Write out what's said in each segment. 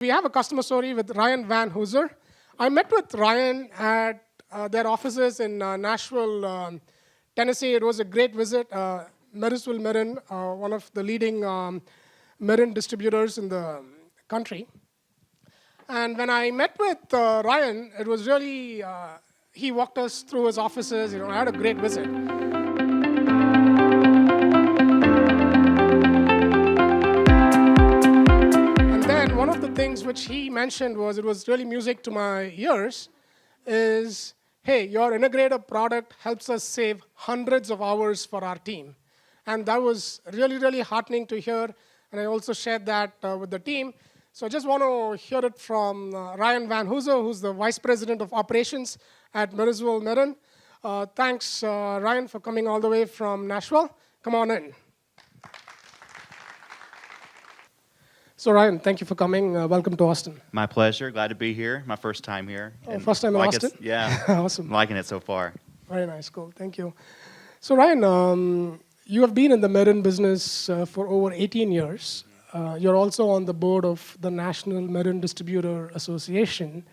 We have a customer story with Ryan Van Hoozer. I met with Ryan at their offices in Nashville, Tennessee. It was a great visit. Marysville Marine, one of the leading marine distributors in the country. And when I met with Ryan, it was really, he walked us through his offices. I had a great visit. And then one of the things which he mentioned was, it was really music to my ears, is, hey, your Integrator product helps us save hundreds of hours for our team. And that was really, really heartening to hear. And I also shared that with the team. So I just want to hear it from Ryan Van Hoozer, who's the Vice President of Operations at Marysville Marine. Thanks, Ryan, for coming all the way from Nashville. Come on in. So Ryan, thank you for coming. Welcome to Austin. My pleasure. Glad to be here. My first time here. Oh, first time in Austin? Yeah. Awesome. I'm liking it so far. Very nice. Cool. Thank you. So Ryan, you have been in the marine business for over 18 years. You're also on the board of the National Marine Distributor Association.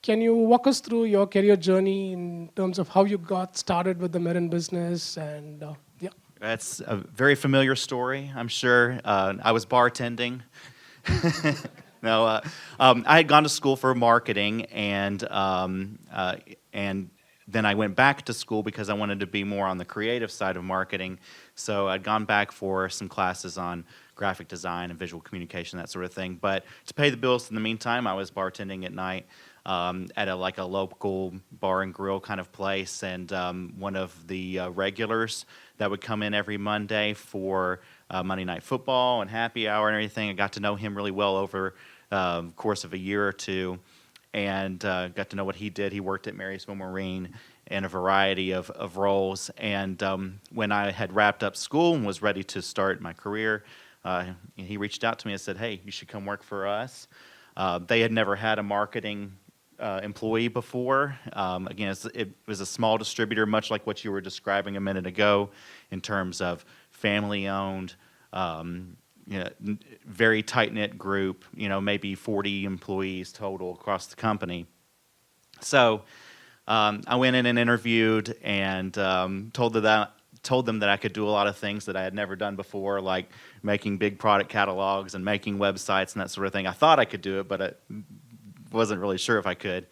Can you walk us through your career journey in terms of how you got started with the marine business? And yeah. That's a very familiar story, I'm sure. I was bartending. No, I had gone to school for marketing, and then I went back to school because I wanted to be more on the creative side of marketing. So I'd gone back for some classes on graphic design and visual communication, that sort of thing. But to pay the bills in the meantime, I was bartending at night at a local bar and grill kind of place. And one of the regulars that would come in every Monday for Monday Night Football and happy hour and everything, I got to know him really well over the course of a year or two. And got to know what he did. He worked at Marysville Marine in a variety of roles. And when I had wrapped up school and was ready to start my career, he reached out to me and said, hey, you should come work for us. They had never had a marketing employee before. Again, it was a small distributor, much like what you were describing a minute ago, in terms of family-owned, very tight-knit group, maybe 40 employees total across the company. So I went in and interviewed and told them that I could do a lot of things that I had never done before, like making big product catalogs and making websites and that sort of thing. I thought I could do it, but I wasn't really sure if I could.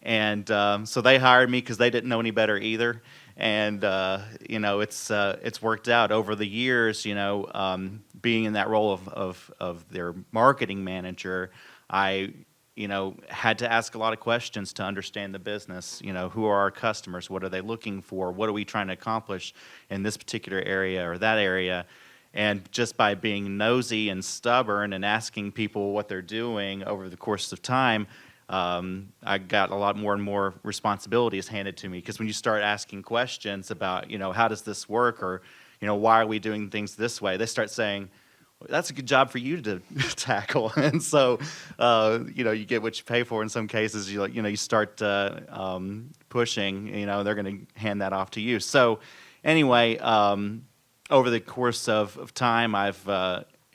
And so they hired me because they didn't know any better either. And it's worked out over the years. Being in that role of their marketing manager, I had to ask a lot of questions to understand the business. Who are our customers? What are they looking for? What are we trying to accomplish in this particular area or that area? And just by being nosy and stubborn and asking people what they're doing over the course of time, I got a lot more and more responsibilities handed to me. Because when you start asking questions about, how does this work, or, why are we doing things this way, they start saying, well, that's a good job for you to tackle. And so, you get what you pay for in some cases. You start pushing, they're going to hand that off to you. So anyway, over the course of time, I've,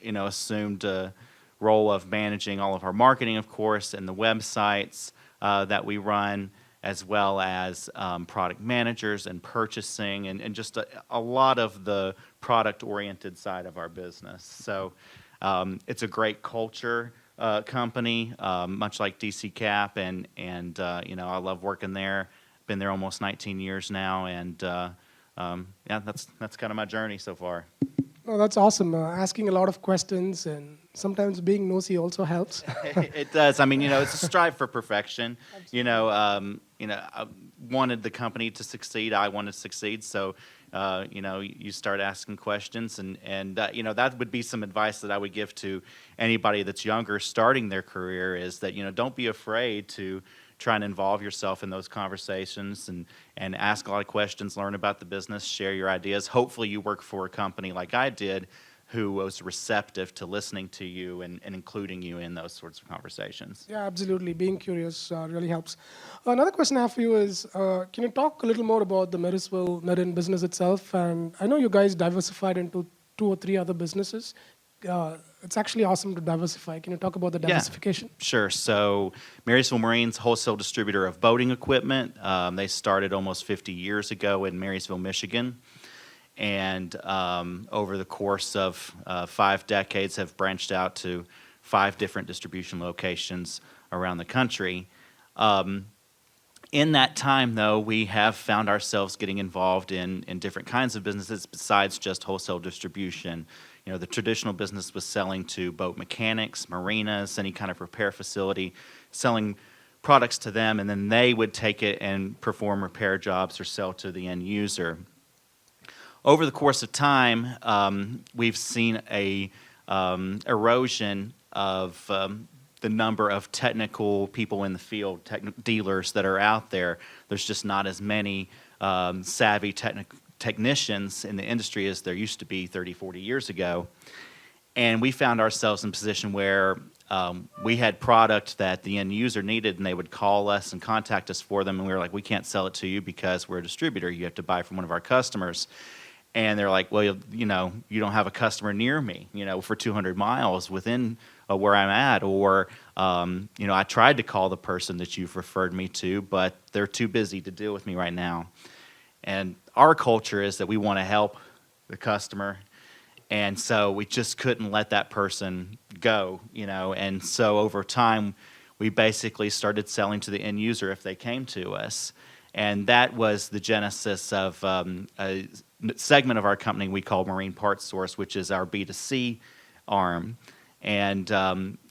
assumed a role of managing all of our marketing, of course, and the websites that we run, as well as product managers and purchasing, and just a lot of the product-oriented side of our business. So it's a great culture company, much like DCKAP, and I love working there. Been there almost 19 years now, and that's kind of my journey so far. Oh, that's awesome. Asking a lot of questions, and sometimes being nosy also helps. It does. I mean, it's a strive for perfection. I wanted the company to succeed. I wanted to succeed. So, you start asking questions, and that would be some advice that I would give to anybody that's younger, starting their career, is that, don't be afraid to try and involve yourself in those conversations and ask a lot of questions, learn about the business, share your ideas. Hopefully you work for a company like I did who was receptive to listening to you and including you in those sorts of conversations. Yeah, absolutely. Being curious really helps. Another question I have for you is, can you talk a little more about the Marysville Marine business itself? And I know you guys diversified into 2 or 3 other businesses. it's actually awesome to diversify. Can you talk about the diversification? Sure. So Marysville Marine's wholesale distributor of boating equipment. They started almost 50 years ago in Marysville, Michigan. And over the course of 5 decades have branched out to 5 different distribution locations around the country. In that time, though, we have found ourselves getting involved in different kinds of businesses besides just wholesale distribution. You know, the traditional business was selling to boat mechanics, marinas, any kind of repair facility, selling products to them, and then they would take it and perform repair jobs or sell to the end user. Over the course of time, we've seen a erosion of the number of technical people in the field, dealers that are out there. There's just not as many savvy technicians in the industry as there used to be 30, 40 years ago. And we found ourselves in a position where we had product that the end user needed, and they would call us and contact us for them, and we were like, we can't sell it to you because we're a distributor. You have to buy from one of our customers. And they're like, well, you know, you don't have a customer near me, you know, for 200 miles within where I'm at. Or, you know, I tried to call the person that you've referred me to, but they're too busy to deal with me right now. And our culture is that we want to help the customer. And so we just couldn't let that person go, you know. And so over time, we basically started selling to the end user if they came to us. And that was the genesis of a segment of our company we call Marine Parts Source, which is our B2C arm. And,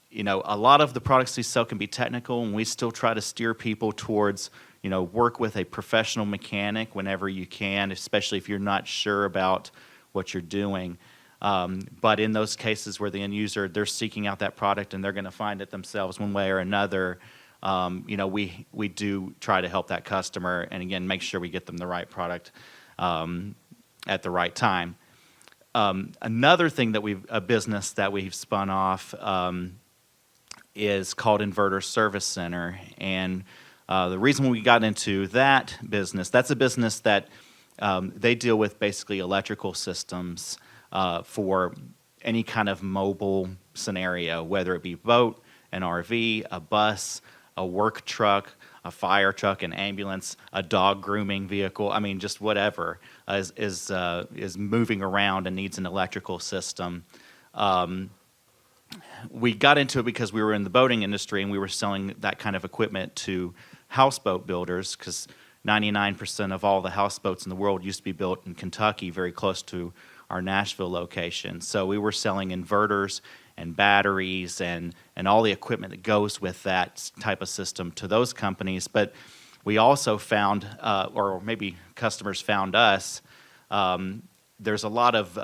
you know, a lot of the products we sell can be technical, and we still try to steer people towards, you know, work with a professional mechanic whenever you can, especially if you're not sure about what you're doing. But in those cases where the end user, they're seeking out that product and they're going to find it themselves one way or another, you know, we do try to help that customer and, again, make sure we get them the right product at the right time. Another thing that a business that we've spun off is called Inverter Service Center. And the reason we got into that business, that's a business that they deal with basically electrical systems for any kind of mobile scenario, whether it be boat, an RV, a bus, a work truck, a fire truck, an ambulance, a dog grooming vehicle. I mean, just whatever is moving around and needs an electrical system. We got into it because we were in the boating industry and we were selling that kind of equipment to houseboat builders, because 99% of all the houseboats in the world used to be built in Kentucky, very close to our Nashville location. So we were selling inverters and batteries and all the equipment that goes with that type of system to those companies. But we also found, or maybe customers found us, there's a lot of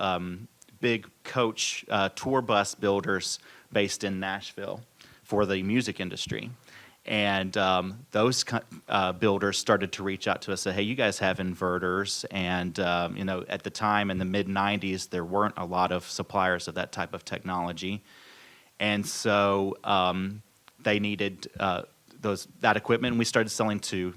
big coach tour bus builders based in Nashville for the music industry. And those builders started to reach out to us and say, hey, you guys have inverters. And, you know, at the time in the mid-'90s, there weren't a lot of suppliers of that type of technology. And so they needed that equipment. And we started selling to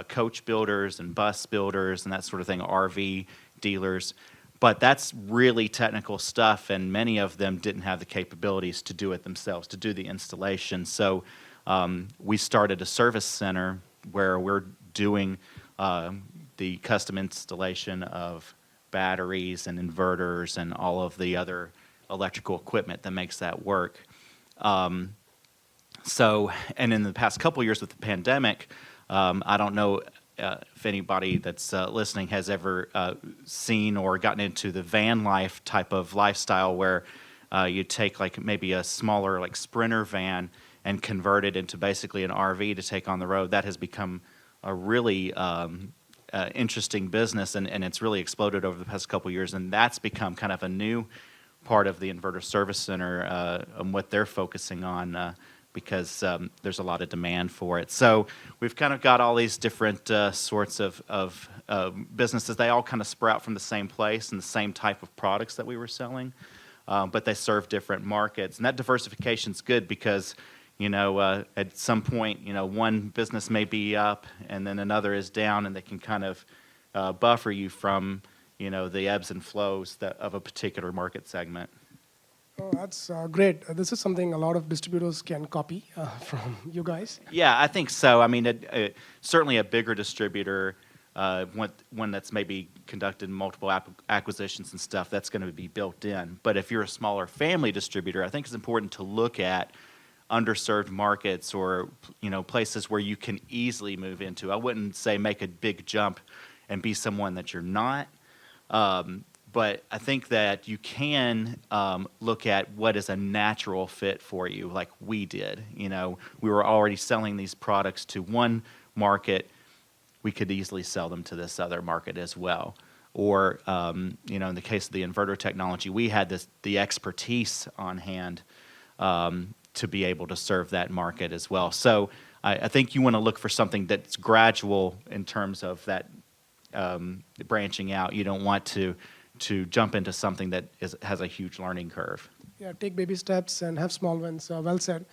coach builders and bus builders and that sort of thing, RV dealers. But that's really technical stuff, and many of them didn't have the capabilities to do it themselves, to do the installation. So we started a service center where we're doing the custom installation of batteries and inverters and all of the other electrical equipment that makes that work. So, and in the past couple of years with the pandemic, I don't know if anybody that's listening has ever seen or gotten into the van life type of lifestyle where you take like maybe a smaller like Sprinter van and convert it into basically an RV to take on the road. That has become a really interesting business, and it's really exploded over the past couple of years, and that's become kind of a new part of the Inverter Service Center and what they're focusing on because there's a lot of demand for it. So we've kind of got all these different sorts of businesses. They all kind of sprout from the same place and the same type of products that we were selling, but they serve different markets. And that diversification is good because, you know, at some point, you know, one business may be up and then another is down, and they can kind of buffer you from, you know, the ebbs and flows of a particular market segment. Oh, that's great. This is something a lot of distributors can copy from you guys. Yeah, I think so. I mean, certainly a bigger distributor, one that's maybe conducted multiple acquisitions and stuff, that's going to be built in. But if you're a smaller family distributor, I think it's important to look at underserved markets or places where you can easily move into. I wouldn't say make a big jump and be someone that you're not. But I think that you can look at what is a natural fit for you, like we did. We were already selling these products to one market. We could easily sell them to this other market as well. Or, in the case of the inverter technology, we had the expertise on hand to be able to serve that market as well. So I think you want to look for something that's gradual in terms of that branching out. You don't want to jump into something that has a huge learning curve. Yeah, take baby steps and have small wins. Well said.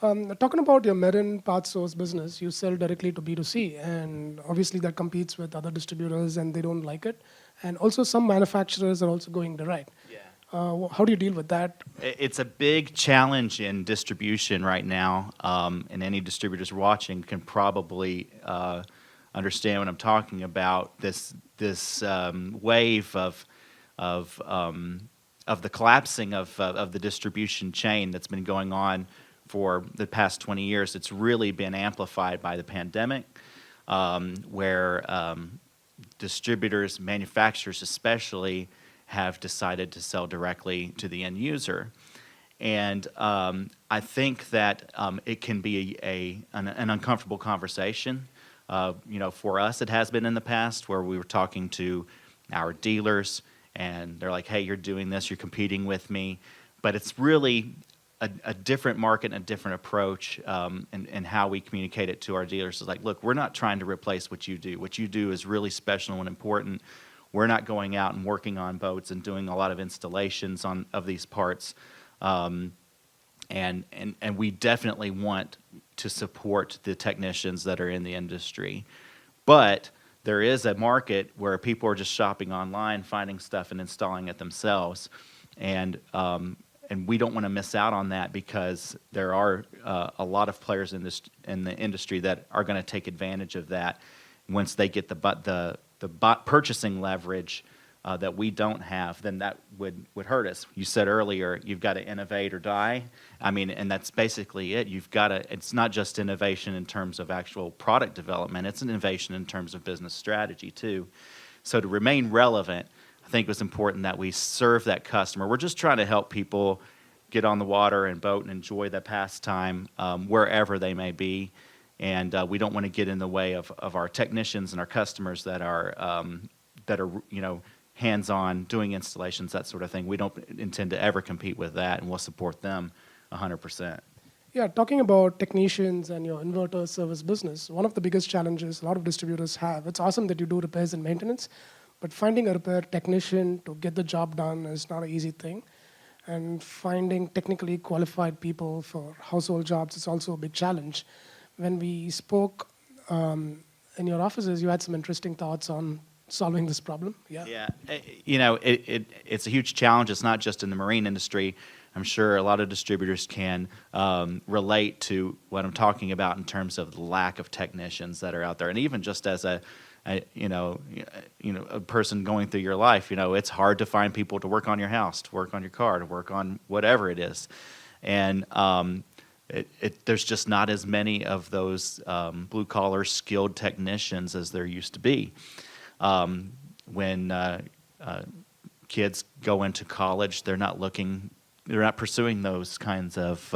Talking about your Marine Parts Source business, you sell directly to B2C, and obviously that competes with other distributors, and they don't like it. And also some manufacturers are also going direct. Yeah. How do you deal with that? It's a big challenge in distribution right now, and any distributors watching can probably understand what I'm talking about. This wave of the collapsing of the distribution chain that's been going on for the past 20 years. It's really been amplified by the pandemic, where distributors, manufacturers especially, have decided to sell directly to the end user. And I think that it can be an uncomfortable conversation. For us, it has been in the past, where we were talking to our dealers, and they're like, hey, you're doing this, you're competing with me. But it's really a different market and a different approach in how we communicate it to our dealers. It's like, look, we're not trying to replace what you do. What you do is really special and important. We're not going out and working on boats and doing a lot of installations of these parts. And we definitely want to support the technicians that are in the industry. But there is a market where people are just shopping online, finding stuff and installing it themselves. And we don't want to miss out on that, because there are a lot of players in the industry that are going to take advantage of that once they get the purchasing leverage that we don't have. Then that would hurt us. You said earlier, you've got to innovate or die. I mean, and that's basically it. It's not just innovation in terms of actual product development, it's an innovation in terms of business strategy too. So to remain relevant, I think it was important that we serve that customer. We're just trying to help people get on the water and boat and enjoy the pastime wherever they may be. And we don't want to get in the way of our technicians and our customers that are hands-on, doing installations, that sort of thing. We don't intend to ever compete with that, and we'll support them 100%. Yeah, talking about technicians and your inverter service business, one of the biggest challenges a lot of distributors have, it's awesome that you do repairs and maintenance, but finding a repair technician to get the job done is not an easy thing. And finding technically qualified people for household jobs is also a big challenge. When we spoke in your offices, you had some interesting thoughts on solving this problem. Yeah. It's a huge challenge. It's not just in the marine industry. I'm sure a lot of distributors can relate to what I'm talking about in terms of the lack of technicians that are out there, and even just as a person going through your life, it's hard to find people to work on your house, to work on your car, to work on whatever it is, and there's just not as many of those blue-collar skilled technicians as there used to be. When kids go into college, they're not pursuing those kinds of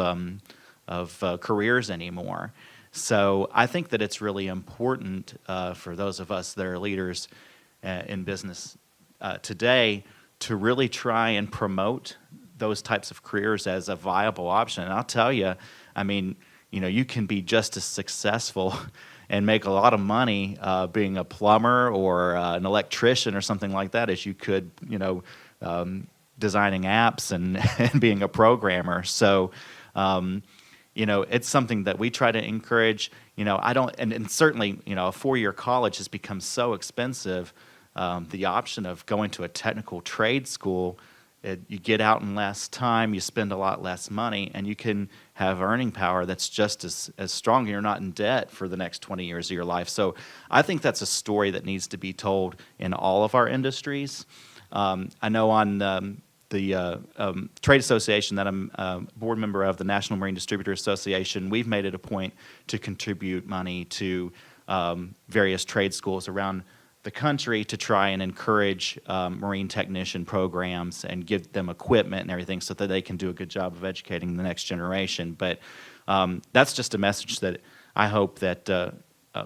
careers anymore. So I think that it's really important for those of us that are leaders in business today to really try and promote those types of careers as a viable option. And I'll tell you, I mean, you can be just as successful and make a lot of money being a plumber or an electrician or something like that as you could, designing apps and being a programmer. So, it's something that we try to encourage. And certainly, a 4-year college has become so expensive. The option of going to a technical trade school You get out in less time, you spend a lot less money, and you can have earning power that's just as strong. You're not in debt for the next 20 years of your life. So I think that's a story that needs to be told in all of our industries. I know on the trade association that I'm a board member of, the National Marine Distributors Association, we've made it a point to contribute money to various trade schools around the country to try and encourage marine technician programs and give them equipment and everything so that they can do a good job of educating the next generation. But that's just a message that I hope that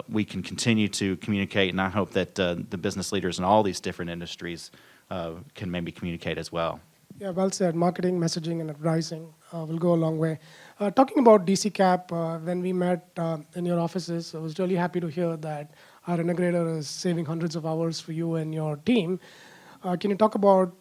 we can continue to communicate, and I hope that the business leaders in all these different industries can maybe communicate as well. Yeah, well said. Marketing, messaging, and advising will go a long way. Talking about DCKAP, when we met in your offices, I was really happy to hear that our integrator is saving hundreds of hours for you and your team. Can you talk about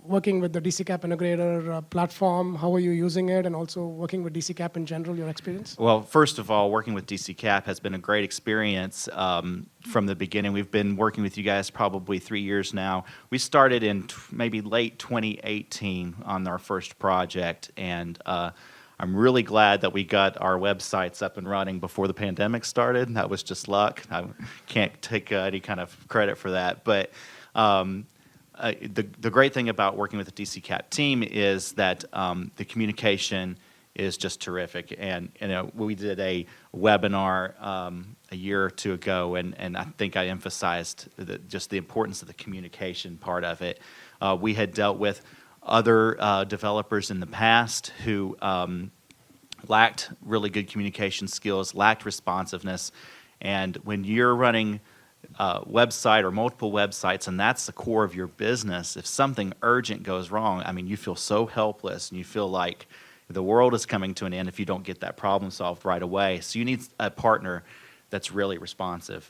working with the DCKAP integrator platform? How are you using it? And also working with DCKAP in general, your experience? Well, first of all, working with DCCAP has been a great experience from the beginning. We've been working with you guys probably 3 years now. We started in maybe late 2018 on our first project, and I'm really glad that we got our websites up and running before the pandemic started. That was just luck. I can't take any kind of credit for that. But the great thing about working with the DCCAP team is that the communication is just terrific. And we did a webinar a year or two ago, and I think I emphasized just the importance of the communication part of it. We had dealt with other developers in the past who lacked really good communication skills, lacked responsiveness, and when you're running website or multiple websites, and that's the core of your business, if something urgent goes wrong, I mean, you feel so helpless, and you feel like the world is coming to an end if you don't get that problem solved right away. So you need a partner that's really responsive.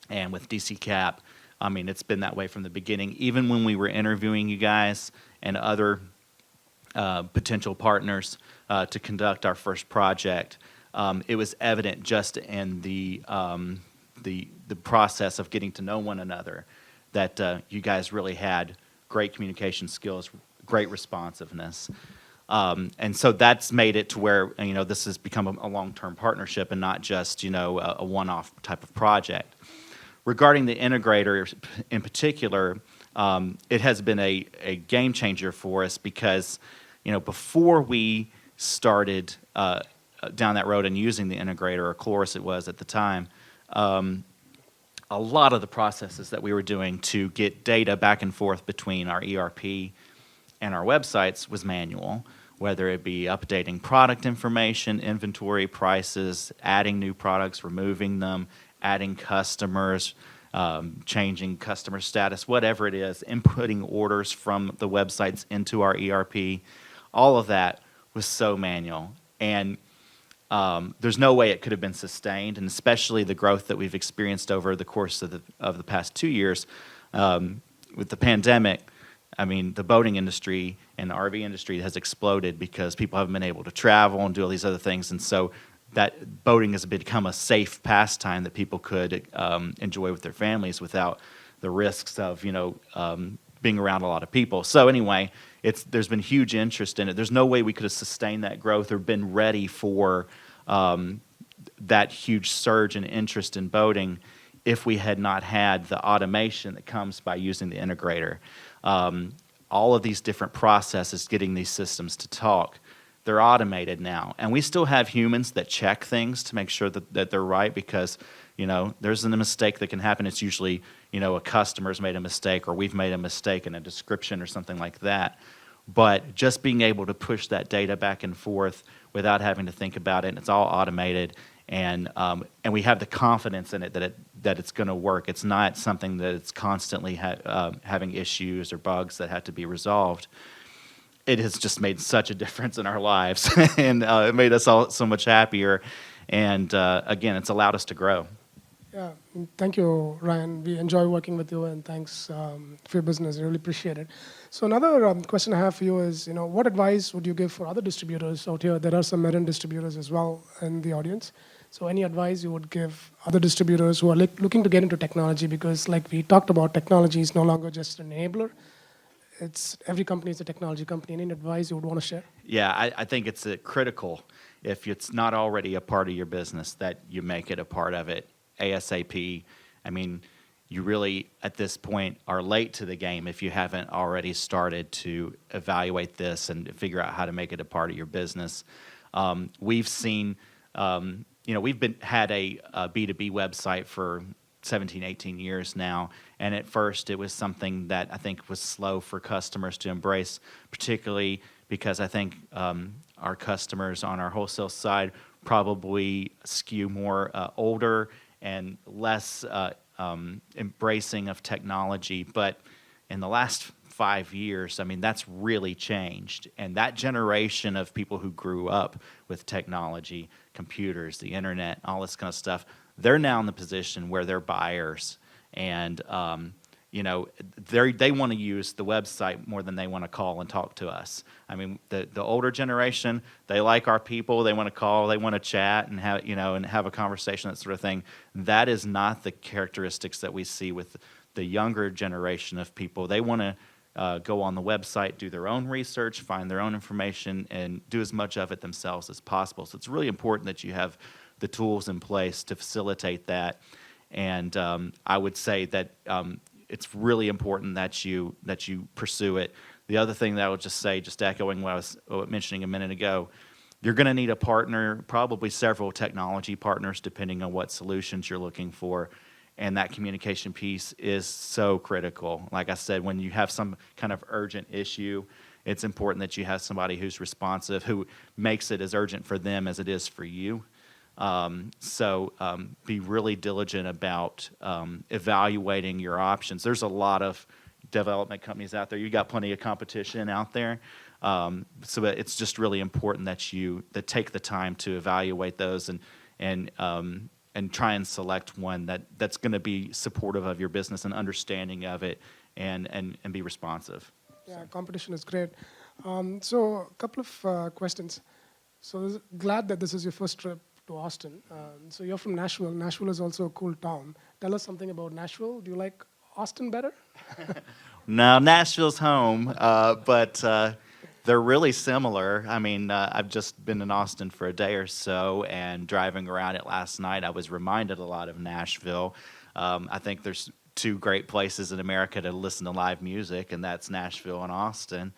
And with DCCAP, I mean, it's been that way from the beginning. Even when we were interviewing you guys and other potential partners to conduct our first project, it was evident just in the process of getting to know one another that you guys really had great communication skills, great responsiveness. And so that's made it to where, this has become a long-term partnership and not just, a one-off type of project. Regarding the integrator in particular, it has been a game changer for us because, before we started down that road and using the integrator, or Chloris it was at the time, a lot of the processes that we were doing to get data back and forth between our ERP and our websites was manual, whether it be updating product information, inventory, prices, adding new products, removing them, adding customers, changing customer status, whatever it is, inputting orders from the websites into our ERP. All of that was so manual. And there's no way it could have been sustained, and especially the growth that we've experienced over the course of the past 2 years with the pandemic. I mean, the boating industry and the RV industry has exploded because people haven't been able to travel and do all these other things, and so that boating has become a safe pastime that people could enjoy with their families without the risks of being around a lot of people. So anyway, there's been huge interest in it. There's no way we could have sustained that growth or been ready for that huge surge in interest in boating if we had not had the automation that comes by using the integrator. All of these different processes, getting these systems to talk, they're automated now. And we still have humans that check things to make sure that they're right because, there's a mistake that can happen. It's usually, a customer's made a mistake or we've made a mistake in a description or something like that. But just being able to push that data back and forth without having to think about it, and it's all automated, and we have the confidence in it that it's going to work. It's not something that it's constantly having issues or bugs that have to be resolved. It has just made such a difference in our lives, and it made us all so much happier. And again, it's allowed us to grow. Yeah, thank you, Ryan. We enjoy working with you, and thanks for your business. I really appreciate it. So another question I have for you is, what advice would you give for other distributors out here? There are some marine distributors as well in the audience. So any advice you would give other distributors who are looking to get into technology? Because like we talked about, technology is no longer just an enabler. every company is a technology company. Any advice you would want to share? Yeah, I think it's critical, if it's not already a part of your business, that you make it a part of it ASAP. I mean, you really, at this point, are late to the game if you haven't already started to evaluate this and figure out how to make it a part of your business. We've seen, had a B2B website for 17, 18 years now, and at first it was something that I think was slow for customers to embrace, particularly because I think our customers on our wholesale side probably skew more older and less embracing of technology. But in the last 5 years, I mean, that's really changed. And that generation of people who grew up with technology, computers, the internet, all this kind of stuff, they're now in the position where they're buyers. And, they want to use the website more than they want to call and talk to us. I mean, the older generation, they like our people. They want to call, they want to chat and have a conversation, that sort of thing. That is not the characteristics that we see with the younger generation of people. They want to go on the website, do their own research, find their own information, and do as much of it themselves as possible. So it's really important that you have the tools in place to facilitate that. And I would say that it's really important that you pursue it. The other thing that I would just say, just echoing what I was mentioning a minute ago, you're going to need a partner, probably several technology partners, depending on what solutions you're looking for. And that communication piece is so critical. Like I said, when you have some kind of urgent issue, it's important that you have somebody who's responsive, who makes it as urgent for them as it is for you. So be really diligent about evaluating your options. There's a lot of development companies out there. You got plenty of competition out there. So it's just really important that take the time to evaluate those and try and select one that's going to be supportive of your business and understanding of it and be responsive. Yeah, competition is great. So a couple of questions. So glad that this is your first trip to Austin. So you're from Nashville. Nashville is also a cool town. Tell us something about Nashville. Do you like Austin better? No, Nashville's home, but they're really similar. I mean, I've just been in Austin for a day or so, and driving around it last night, I was reminded a lot of Nashville. I think there's two great places in America to listen to live music, and that's Nashville and Austin.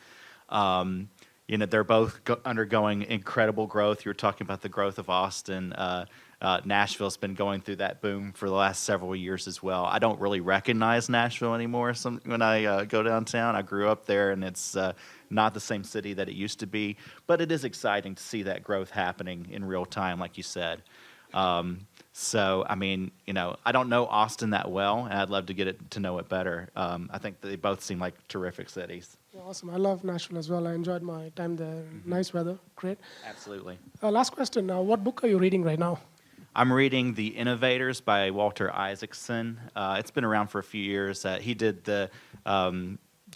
They're both undergoing incredible growth. You were talking about the growth of Austin. Nashville's been going through that boom for the last several years as well. I don't really recognize Nashville anymore when I go downtown. I grew up there, and it's not the same city that it used to be. But it is exciting to see that growth happening in real time, like you said. So, I mean, I don't know Austin that well, and I'd love to get to know it better. I think they both seem like terrific cities. Yeah, awesome. I love Nashville as well. I enjoyed my time there. Mm-hmm. Nice weather. Great. Absolutely. Last question. What book are you reading right now? I'm reading The Innovators by Walter Isaacson. It's been around for a few years. He did the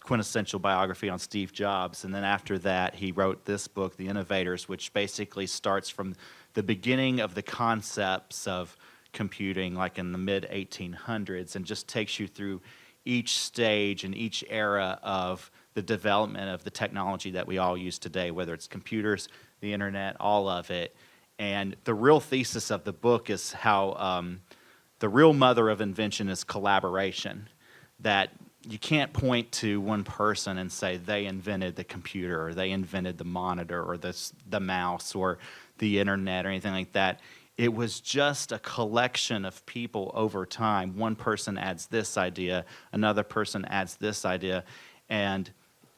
quintessential biography on Steve Jobs, and then after that, he wrote this book, The Innovators, which basically starts from the beginning of the concepts of computing, like in the mid-1800s, and just takes you through each stage and each era of the development of the technology that we all use today, whether it's computers, the internet, all of it. And the real thesis of the book is how the real mother of invention is collaboration, that you can't point to one person and say they invented the computer or they invented the monitor or the mouse or the internet or anything like that. It was just a collection of people over time. One person adds this idea, another person adds this idea, and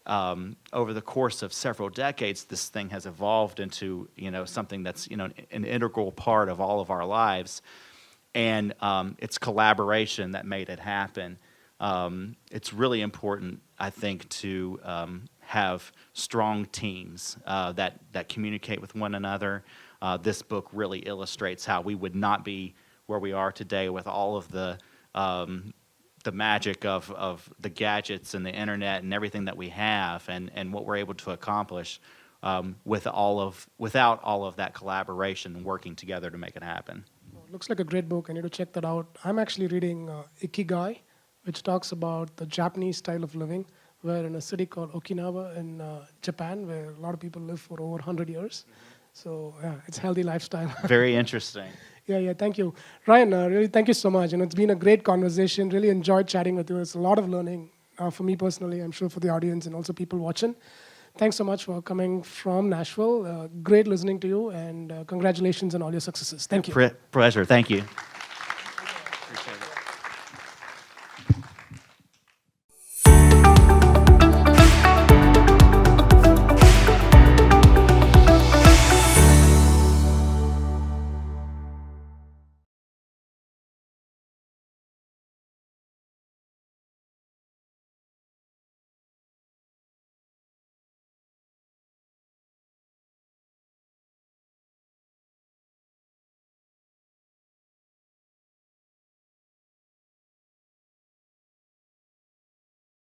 over the course of several decades, this thing has evolved into something that's an integral part of all of our lives, and it's collaboration that made it happen. It's really important, I think, to have strong teams that communicate with one another. This book really illustrates how we would not be where we are today with all of the magic of the gadgets and the internet and everything that we have, and what we're able to accomplish without all of that collaboration and working together to make it happen. Looks like a great book. I need to check that out. I'm actually reading Ikigai, which talks about the Japanese style of living, We're in a city called Okinawa in Japan, where a lot of people live for over 100 years. So yeah, it's a healthy lifestyle. Very interesting. Yeah, thank you. Ryan, really thank you so much. It's been a great conversation. Really enjoyed chatting with you. It's a lot of learning for me personally, I'm sure for the audience and also people watching. Thanks so much for coming from Nashville. Great listening to you, and congratulations on all your successes. Thank you. Pleasure. Thank you.